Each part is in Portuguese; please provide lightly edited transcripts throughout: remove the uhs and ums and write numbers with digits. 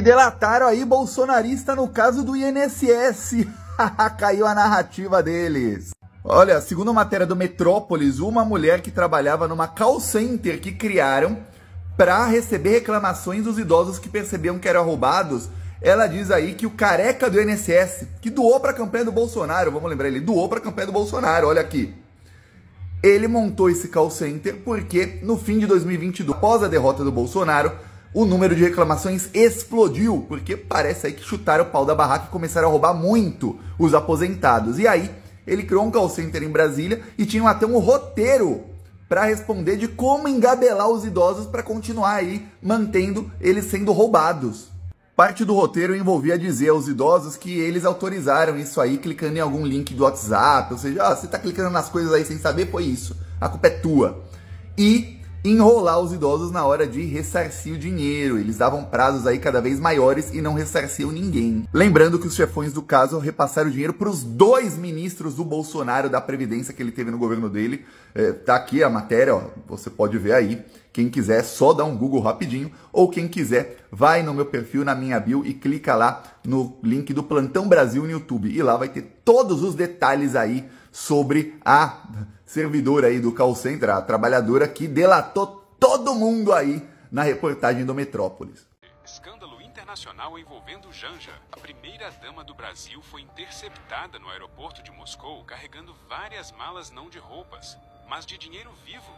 E delataram aí bolsonarista no caso do INSS. Caiu a narrativa deles. Olha, segundo a matéria do Metrópolis, uma mulher que trabalhava numa call center que criaram para receber reclamações dos idosos que percebiam que eram roubados, ela diz aí que o careca do INSS, que doou para a campanha do Bolsonaro, vamos lembrar, ele doou para a campanha do Bolsonaro, olha aqui. Ele montou esse call center porque no fim de 2022, após a derrota do Bolsonaro, o número de reclamações explodiu, porque parece aí que chutaram o pau da barraca e começaram a roubar muito os aposentados. E aí, ele criou um call center em Brasília e tinha até um roteiro para responder de como engabelar os idosos para continuar aí mantendo eles sendo roubados. Parte do roteiro envolvia dizer aos idosos que eles autorizaram isso aí clicando em algum link do WhatsApp, ou seja, você tá clicando nas coisas aí sem saber, foi isso, a culpa é tua. E enrolar os idosos na hora de ressarcir o dinheiro. Eles davam prazos aí cada vez maiores e não ressarciam ninguém. Lembrando que os chefões do caso repassaram o dinheiro para os 2 ministros do Bolsonaro da Previdência que ele teve no governo dele. Tá aqui a matéria, ó, você pode ver aí. Quem quiser, só dá um Google rapidinho, ou quem quiser, vai no meu perfil, na minha bio e clica lá no link do Plantão Brasil no YouTube. E lá vai ter todos os detalhes aí sobre a servidora aí do call center, a trabalhadora que delatou todo mundo aí na reportagem do Metrópolis. Escândalo internacional envolvendo Janja. A primeira-dama do Brasil foi interceptada no aeroporto de Moscou carregando várias malas não de roupas, mas de dinheiro vivo.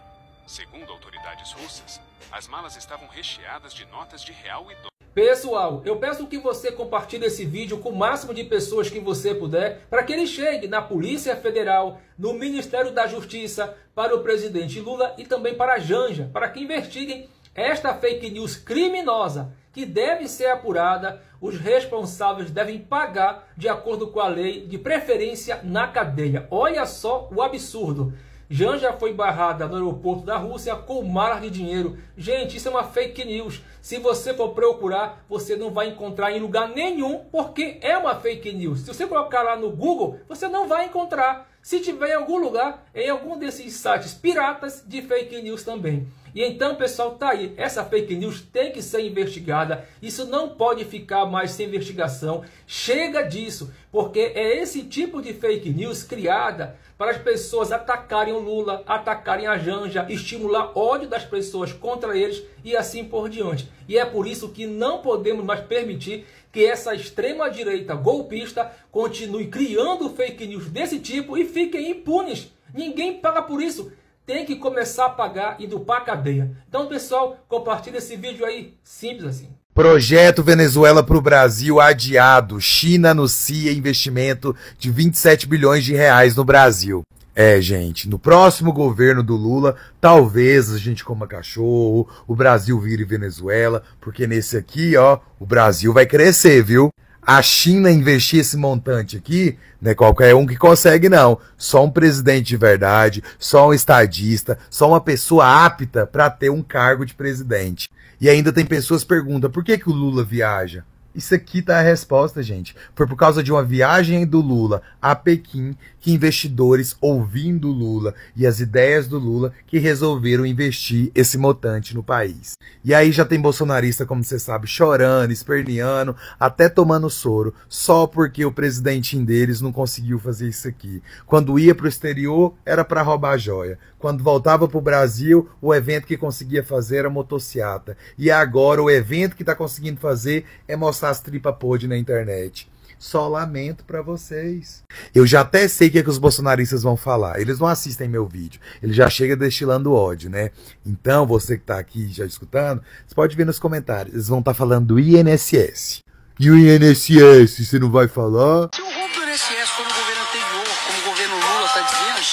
Segundo autoridades russas, as malas estavam recheadas de notas de real e dólar. Pessoal, eu peço que você compartilhe esse vídeo com o máximo de pessoas que você puder, para que ele chegue na Polícia Federal, no Ministério da Justiça, para o presidente Lula e também para a Janja, para que investiguem esta fake news criminosa, que deve ser apurada. Os responsáveis devem pagar de acordo com a lei, de preferência na cadeia. Olha só o absurdo. Janja foi barrada no aeroporto da Rússia com malas de dinheiro. Gente, isso é uma fake news. Se você for procurar, você não vai encontrar em lugar nenhum, porque é uma fake news. Se você colocar lá no Google, você não vai encontrar. Se tiver em algum lugar, em algum desses sites piratas de fake news também. E então, pessoal, tá aí. Essa fake news tem que ser investigada. Isso não pode ficar mais sem investigação. Chega disso, porque é esse tipo de fake news criada para as pessoas atacarem o Lula, atacarem a Janja, estimular ódio das pessoas contra eles e assim por diante. E é por isso que não podemos mais permitir que essa extrema-direita golpista continue criando fake news desse tipo e fiquem impunes. Ninguém paga por isso. Tem que começar a pagar indo para a cadeia. Então, pessoal, compartilha esse vídeo aí, simples assim. Projeto Venezuela para o Brasil adiado. China anuncia investimento de 27 bilhões de reais no Brasil. Gente, no próximo governo do Lula, talvez a gente coma cachorro, o Brasil vire Venezuela, porque nesse aqui, ó, o Brasil vai crescer, viu? A China investir esse montante aqui, não é qualquer um que consegue, não. Só um presidente de verdade, só um estadista, só uma pessoa apta para ter um cargo de presidente. E ainda tem pessoas que perguntam, por que o Lula viaja? Isso aqui tá a resposta, gente. Foi por causa de uma viagem do Lula a Pequim que investidores ouvindo Lula e as ideias do Lula que resolveram investir esse montante no país. E aí já tem bolsonarista, como você sabe, chorando, esperneando, até tomando soro, só porque o presidentinho deles não conseguiu fazer isso aqui. Quando ia pro exterior, era para roubar joia. Quando voltava pro Brasil, o evento que conseguia fazer era motociata. E agora o evento que tá conseguindo fazer é mostrar as tripas podres na internet. Só lamento pra vocês. Eu já até sei o que os bolsonaristas vão falar. Eles não assistem meu vídeo. Ele já chega destilando ódio, né? Então, você que tá aqui já escutando, você pode ver nos comentários. Eles vão estar falando do INSS. E o INSS, você não vai falar? Se o roubo do INSS foi no governo anterior, como o governo Lula tá dizendo,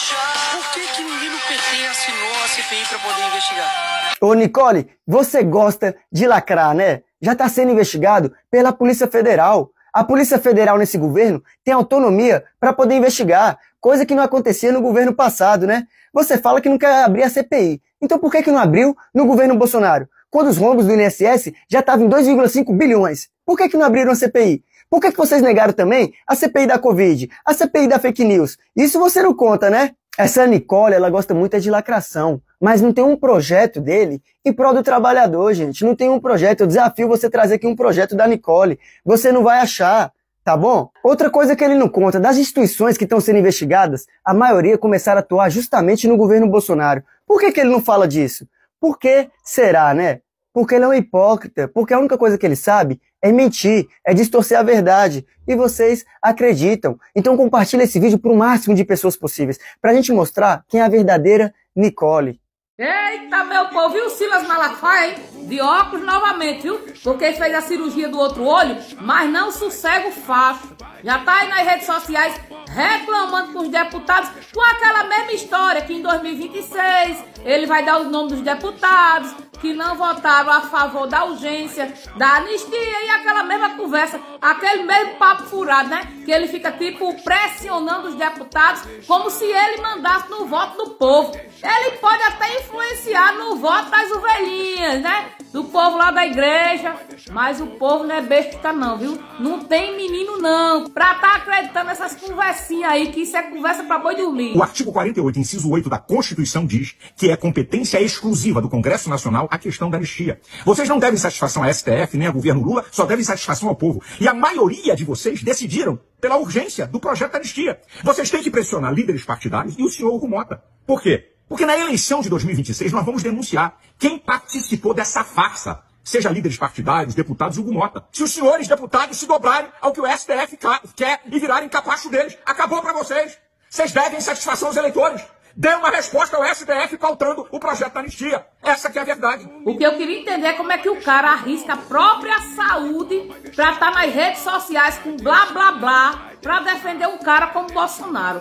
por que ninguém no PT assinou a CPI pra poder investigar? Ô Nicole, você gosta de lacrar, né? Já está sendo investigado pela Polícia Federal. A Polícia Federal nesse governo tem autonomia para poder investigar, coisa que não acontecia no governo passado, né? Você fala que não quer abrir a CPI. Então por que não abriu no governo Bolsonaro? Quando os rombos do INSS já estavam em 2,5 bilhões. Por que não abriram a CPI? Por que vocês negaram também a CPI da Covid, a CPI da fake news? Isso você não conta, né? Essa Nicole, ela gosta muito de lacração. mas não tem um projeto dele em prol do trabalhador, gente. Não tem um projeto. Eu desafio você trazer aqui um projeto da Nicole. Você não vai achar, tá bom? Outra coisa que ele não conta, das instituições que estão sendo investigadas, a maioria começaram a atuar justamente no governo Bolsonaro. Por que ele não fala disso? Por que será, né? Porque ele é um hipócrita, porque a única coisa que ele sabe é mentir, é distorcer a verdade. E vocês acreditam. Então compartilha esse vídeo para o máximo de pessoas possíveis, pra gente mostrar quem é a verdadeira Nicole. Eita, meu povo, viu o Silas Malafaia, hein? De óculos novamente, viu? Porque fez a cirurgia do outro olho, mas não sossega o facho. Já tá aí nas redes sociais reclamando com os deputados com aquela mesma história que em 2026 ele vai dar o nome dos deputados que não votaram a favor da urgência, da anistia e aquela mesma conversa, aquele mesmo papo furado, né? Que ele fica tipo pressionando os deputados como se ele mandasse no voto do povo. Ele pode até influenciar no voto das ovelhinhas, né? Do povo lá da igreja, mas o povo não é besta não, viu? Não tem menino não, pra tá acreditando nessas conversinhas aí, que isso é conversa pra boi dormir. O artigo 48, inciso 8 da Constituição diz que é competência exclusiva do Congresso Nacional a questão da anistia. Vocês não devem satisfação à STF, nem ao governo Lula, só devem satisfação ao povo. E a maioria de vocês decidiram pela urgência do projeto da anistia. Vocês têm que pressionar líderes partidários e o senhor Hugo Mota. Por quê? Porque na eleição de 2026 nós vamos denunciar quem participou dessa farsa. Seja líderes partidários, deputados, Hugo Mota. Se os senhores deputados se dobrarem ao que o STF quer e virarem capacho deles, acabou pra vocês. Vocês devem satisfação aos eleitores. Dê uma resposta ao STF pautando o projeto da anistia. Essa que é a verdade. O que eu queria entender é como é que o cara arrisca a própria saúde pra estar nas redes sociais com blá blá blá pra defender um cara como Bolsonaro.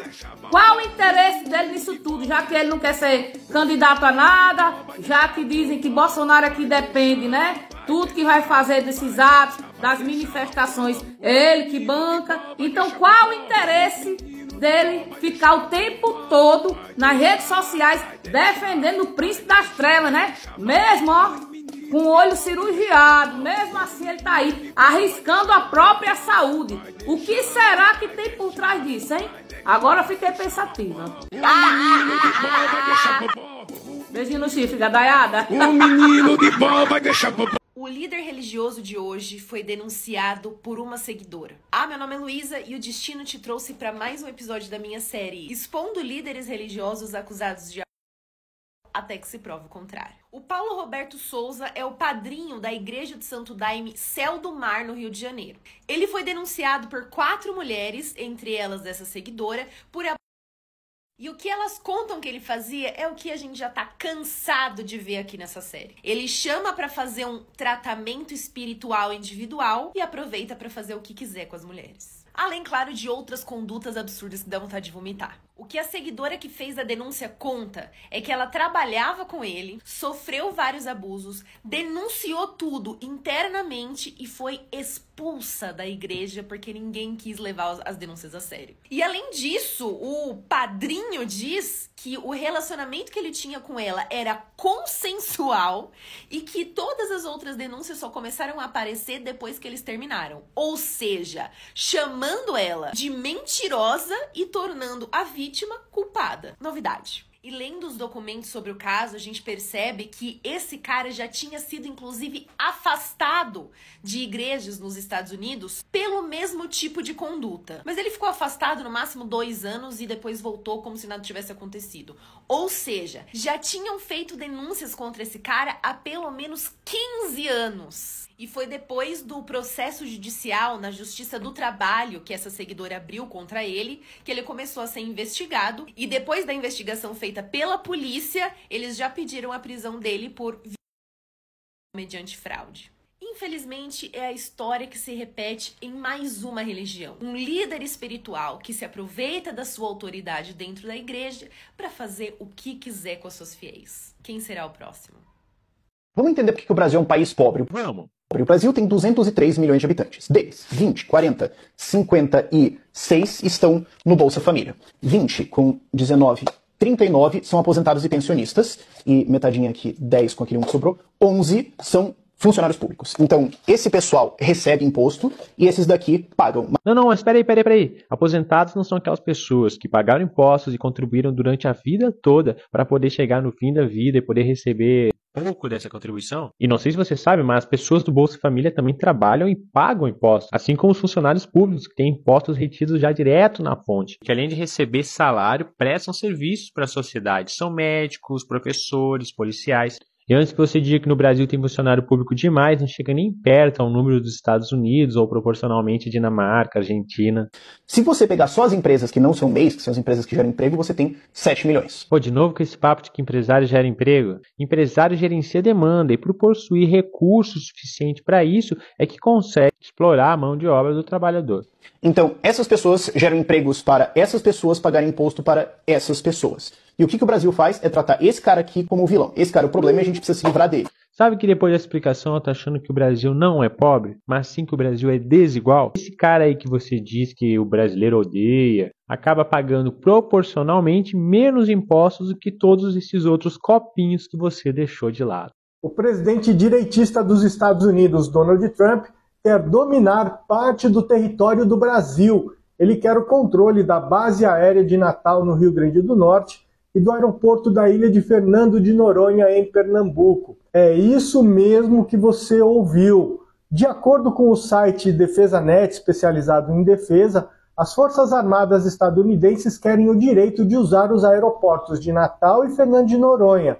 Qual o interesse dele nisso tudo, já que ele não quer ser candidato a nada, já que dizem que Bolsonaro é que depende, né? Tudo que vai fazer desses atos, das manifestações, ele que banca. Então qual o interesse dele ficar o tempo todo nas redes sociais defendendo o príncipe das trevas, né? Mesmo, ó, com o olho cirurgiado, mesmo assim ele tá aí, arriscando a própria saúde. O que será que tem por trás disso, hein? Agora eu fiquei pensativa. Beijinho no chifre, gadaiada. O menino de pau vai deixar... O líder religioso de hoje foi denunciado por uma seguidora. Meu nome é Luísa e o destino te trouxe para mais um episódio da minha série expondo líderes religiosos acusados de até que se prove o contrário. O Paulo Roberto Souza é o padrinho da Igreja de Santo Daime Céu do Mar, no Rio de Janeiro. Ele foi denunciado por 4 mulheres, entre elas essa seguidora, por e o que elas contam que ele fazia é o que a gente já tá cansado de ver aqui nessa série. Ele chama pra fazer um tratamento espiritual individual e aproveita pra fazer o que quiser com as mulheres. Além, claro, de outras condutas absurdas que dá vontade de vomitar. O que a seguidora que fez a denúncia conta é que ela trabalhava com ele, sofreu vários abusos, denunciou tudo internamente e foi expulsa da igreja porque ninguém quis levar as denúncias a sério. E além disso, o padrinho diz que o relacionamento que ele tinha com ela era consensual e que todas as outras denúncias só começaram a aparecer depois que eles terminaram. Ou seja, chamando ela de mentirosa e tornando a vítima culpada. Novidade. E lendo os documentos sobre o caso, a gente percebe que esse cara já tinha sido, inclusive, afastado de igrejas nos Estados Unidos pelo mesmo tipo de conduta. Mas ele ficou afastado no máximo 2 anos e depois voltou como se nada tivesse acontecido. Ou seja, já tinham feito denúncias contra esse cara há pelo menos 15 anos. E foi depois do processo judicial na Justiça do Trabalho que essa seguidora abriu contra ele, que ele começou a ser investigado. E depois da investigação feita pela polícia, eles já pediram a prisão dele por mediante fraude. Infelizmente, é a história que se repete em mais uma religião. Um líder espiritual que se aproveita da sua autoridade dentro da igreja para fazer o que quiser com as suas fiéis. Quem será o próximo? Vamos entender por que o Brasil é um país pobre. Vamos. O Brasil tem 203 milhões de habitantes. Deles, 20, 40, 56 estão no Bolsa Família. 20 com 19, 39 são aposentados e pensionistas. E metadinha aqui, 10 com aquele um que sobrou. 11 são funcionários públicos. Então, esse pessoal recebe imposto e esses daqui pagam. Não, mas peraí. Aposentados não são aquelas pessoas que pagaram impostos e contribuíram durante a vida toda para poder chegar no fim da vida e poder receber pouco dessa contribuição. E não sei se você sabe, mas as pessoas do Bolsa Família também trabalham e pagam impostos, assim como os funcionários públicos que têm impostos retidos já direto na fonte, que além de receber salário, prestam serviços para a sociedade. São médicos, professores, policiais. E antes que você diga que no Brasil tem funcionário público demais, não chega nem perto ao número dos Estados Unidos ou proporcionalmente Dinamarca, Argentina. Se você pegar só as empresas que não são MEIs, que são as empresas que geram emprego, você tem 7 milhões. Pô, de novo com esse papo de que empresário gera emprego? Empresário gerencia demanda e por possuir recursos suficientes para isso é que consegue explorar a mão de obra do trabalhador. Então, essas pessoas geram empregos para essas pessoas pagarem imposto para essas pessoas. E o que o Brasil faz é tratar esse cara aqui como vilão. Esse cara é o problema e a gente precisa se livrar dele. Sabe que depois dessa explicação eu tô achando que o Brasil não é pobre, mas sim que o Brasil é desigual? Esse cara aí que você diz que o brasileiro odeia, acaba pagando proporcionalmente menos impostos do que todos esses outros copinhos que você deixou de lado. O presidente direitista dos Estados Unidos, Donald Trump, quer dominar parte do território do Brasil. Ele quer o controle da base aérea de Natal, no Rio Grande do Norte, e do aeroporto da ilha de Fernando de Noronha, em Pernambuco. É isso mesmo que você ouviu. De acordo com o site DefesaNet, especializado em defesa, as Forças Armadas estadunidenses querem o direito de usar os aeroportos de Natal e Fernando de Noronha.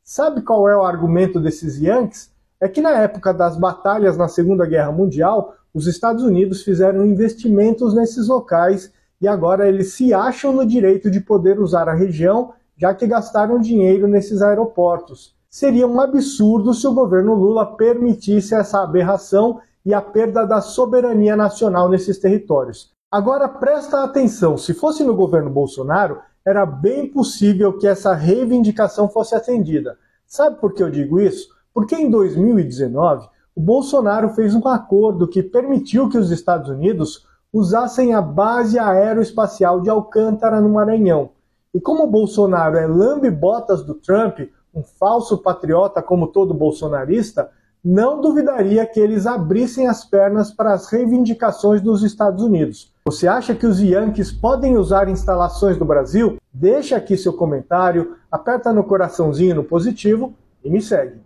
Sabe qual é o argumento desses Yankees? É que na época das batalhas na Segunda Guerra Mundial, os Estados Unidos fizeram investimentos nesses locais e agora eles se acham no direito de poder usar a região, já que gastaram dinheiro nesses aeroportos. Seria um absurdo se o governo Lula permitisse essa aberração e a perda da soberania nacional nesses territórios. Agora presta atenção, se fosse no governo Bolsonaro, era bem possível que essa reivindicação fosse atendida. Sabe por que eu digo isso? Porque em 2019, o Bolsonaro fez um acordo que permitiu que os Estados Unidos usassem a base aeroespacial de Alcântara, no Maranhão. E como o Bolsonaro é lambe-botas do Trump, um falso patriota como todo bolsonarista, não duvidaria que eles abrissem as pernas para as reivindicações dos Estados Unidos. Você acha que os Yankees podem usar instalações do Brasil? Deixa aqui seu comentário, aperta no coraçãozinho no positivo e me segue.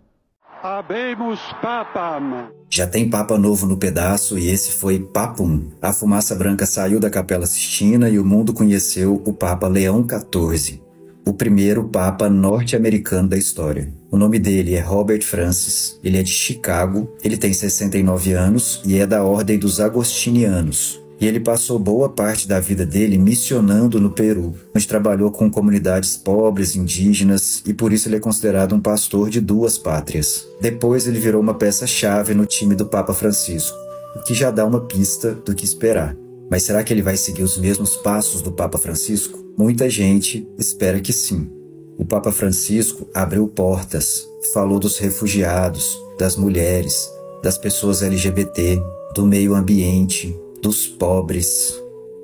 Habemos Papam. Já tem Papa novo no pedaço e esse foi Papum. A fumaça branca saiu da Capela Sistina e o mundo conheceu o Papa Leão XIV, o primeiro Papa norte-americano da história. O nome dele é Robert Francis, ele é de Chicago, ele tem 69 anos e é da Ordem dos Agostinianos. E ele passou boa parte da vida dele missionando no Peru, onde trabalhou com comunidades pobres, indígenas, e por isso ele é considerado um pastor de duas pátrias. Depois ele virou uma peça-chave no time do Papa Francisco, o que já dá uma pista do que esperar. Mas será que ele vai seguir os mesmos passos do Papa Francisco? Muita gente espera que sim. O Papa Francisco abriu portas, falou dos refugiados, das mulheres, das pessoas LGBT, do meio ambiente, dos pobres.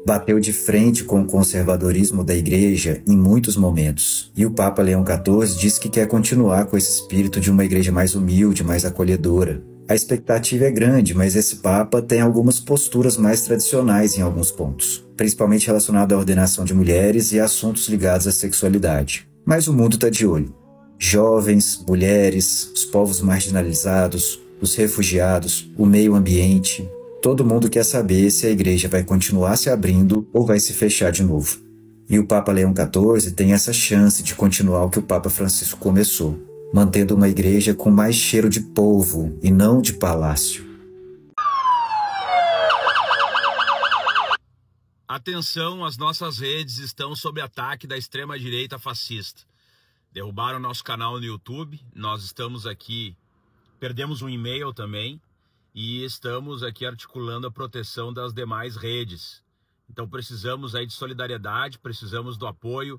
Bateu de frente com o conservadorismo da igreja em muitos momentos. E o Papa Leão XIV diz que quer continuar com esse espírito de uma igreja mais humilde, mais acolhedora. A expectativa é grande, mas esse Papa tem algumas posturas mais tradicionais em alguns pontos, principalmente relacionado à ordenação de mulheres e assuntos ligados à sexualidade. Mas o mundo está de olho. Jovens, mulheres, os povos marginalizados, os refugiados, o meio ambiente. Todo mundo quer saber se a igreja vai continuar se abrindo ou vai se fechar de novo. E o Papa Leão XIV tem essa chance de continuar o que o Papa Francisco começou, mantendo uma igreja com mais cheiro de povo e não de palácio. Atenção, as nossas redes estão sob ataque da extrema-direita fascista. Derrubaram nosso canal no YouTube, nós estamos aqui, perdemos um e-mail também, e estamos aqui articulando a proteção das demais redes. Então precisamos aí de solidariedade, precisamos do apoio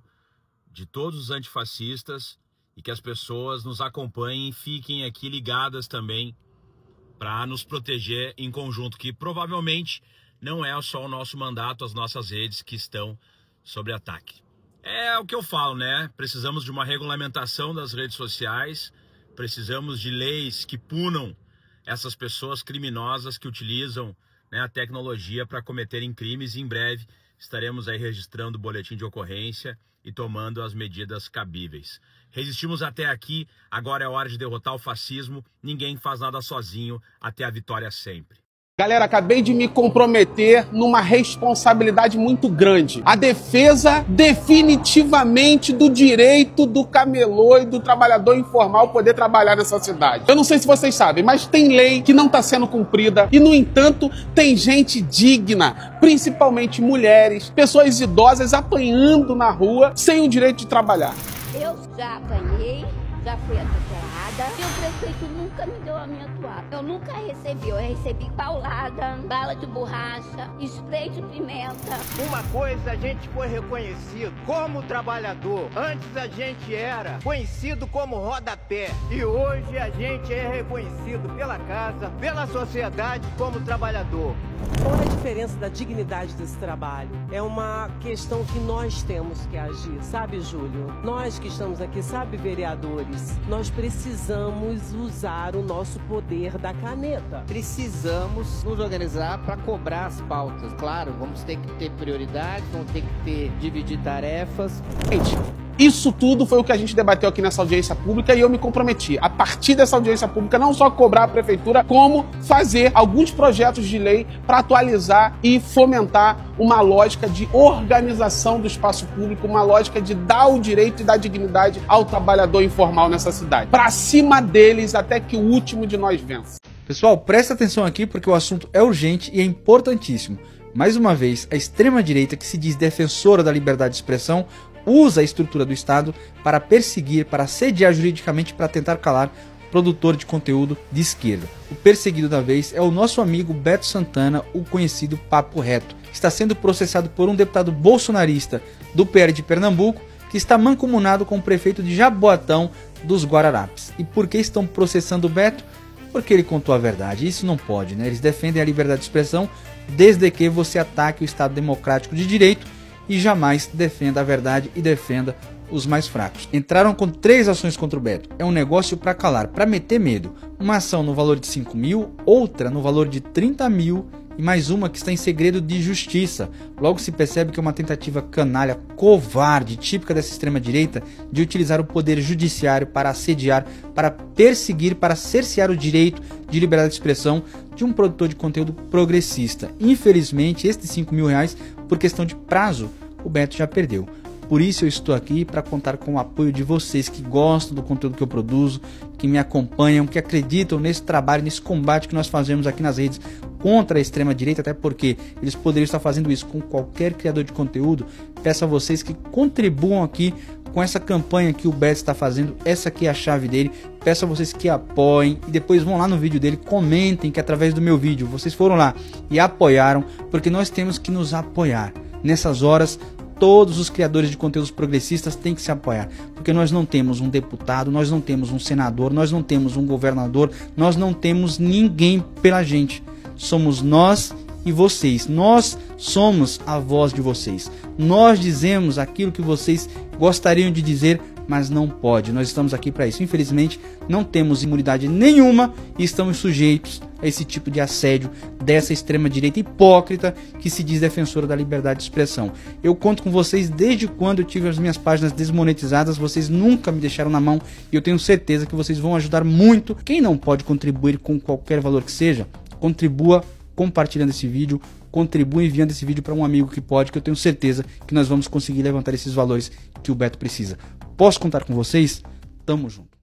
de todos os antifascistas e que as pessoas nos acompanhem e fiquem aqui ligadas também para nos proteger em conjunto, que provavelmente não é só o nosso mandato, as nossas redes que estão sob ataque. É o que eu falo, né? Precisamos de uma regulamentação das redes sociais, precisamos de leis que punam essas pessoas criminosas que utilizam, né, a tecnologia para cometerem crimes. E em breve estaremos aí registrando o boletim de ocorrência e tomando as medidas cabíveis. Resistimos até aqui, agora é hora de derrotar o fascismo. Ninguém faz nada sozinho, até a vitória sempre. Galera, acabei de me comprometer numa responsabilidade muito grande. A defesa definitivamente do direito do camelô e do trabalhador informal poder trabalhar nessa cidade. Eu não sei se vocês sabem, mas tem lei que não está sendo cumprida e, no entanto, tem gente digna, principalmente mulheres, pessoas idosas apanhando na rua sem o direito de trabalhar. Eu já apanhei, já fui atropelada e o prefeito nunca me deu a minha toalha. Eu nunca recebi, eu recebi paulada, bala de borracha, spray de pimenta. Uma coisa, a gente foi reconhecido como trabalhador. Antes a gente era conhecido como rodapé e hoje a gente é reconhecido pela casa, pela sociedade como trabalhador. Qual é a diferença da dignidade desse trabalho? É uma questão que nós temos que agir, sabe, Júlio? Nós que estamos aqui, sabe, vereadores, nós precisamos usar o nosso poder da caneta. Precisamos nos organizar para cobrar as pautas. Claro, vamos ter que ter prioridade, vamos ter que dividir tarefas. Gente, isso tudo foi o que a gente debateu aqui nessa audiência pública e eu me comprometi, a partir dessa audiência pública, não só cobrar a prefeitura, como fazer alguns projetos de lei para atualizar e fomentar uma lógica de organização do espaço público, uma lógica de dar o direito e dar dignidade ao trabalhador informal nessa cidade. Para cima deles até que o último de nós vença. Pessoal, presta atenção aqui porque o assunto é urgente e é importantíssimo. Mais uma vez, a extrema-direita, que se diz defensora da liberdade de expressão, usa a estrutura do Estado para perseguir, para assediar juridicamente, para tentar calar o produtor de conteúdo de esquerda. O perseguido da vez é o nosso amigo Beto Santana, o conhecido Papo Reto, que está sendo processado por um deputado bolsonarista do PL de Pernambuco, que está mancomunado com o prefeito de Jaboatão dos Guararapes. E por que estão processando o Beto? Porque ele contou a verdade. Isso não pode, né? Eles defendem a liberdade de expressão desde que você ataque o Estado democrático de direito e jamais defenda a verdade e defenda os mais fracos. Entraram com 3 ações contra o Beto. É um negócio para calar, para meter medo. Uma ação no valor de 5 mil, outra no valor de 30 mil e mais uma que está em segredo de justiça. Logo se percebe que é uma tentativa canalha, covarde, típica dessa extrema-direita, de utilizar o poder judiciário para assediar, para perseguir, para cercear o direito de liberdade de expressão de um produtor de conteúdo progressista. Infelizmente, estes 5 mil reais, por questão de prazo, o Beto já perdeu. Por isso eu estou aqui para contar com o apoio de vocês que gostam do conteúdo que eu produzo, que me acompanham, que acreditam nesse trabalho, nesse combate que nós fazemos aqui nas redes contra a extrema-direita, até porque eles poderiam estar fazendo isso com qualquer criador de conteúdo. Peço a vocês que contribuam aqui com essa campanha que o Beto está fazendo. Essa aqui é a chave dele. Peço a vocês que apoiem e depois vão lá no vídeo dele, comentem que através do meu vídeo vocês foram lá e apoiaram, porque nós temos que nos apoiar. Nessas horas, todos os criadores de conteúdos progressistas têm que se apoiar, porque nós não temos um deputado, nós não temos um senador, nós não temos um governador, nós não temos ninguém pela gente. Somos nós e vocês. Nós somos a voz de vocês. Nós dizemos aquilo que vocês gostariam de dizer, mas não pode. Nós estamos aqui para isso. Infelizmente, não temos imunidade nenhuma e estamos sujeitos a esse tipo de assédio dessa extrema-direita hipócrita que se diz defensora da liberdade de expressão. Eu conto com vocês desde quando eu tive as minhas páginas desmonetizadas. Vocês nunca me deixaram na mão e eu tenho certeza que vocês vão ajudar muito. Quem não pode contribuir com qualquer valor que seja, contribua compartilhando esse vídeo, contribua enviando esse vídeo para um amigo que pode, que eu tenho certeza que nós vamos conseguir levantar esses valores que o Beto precisa. Posso contar com vocês? Tamo junto.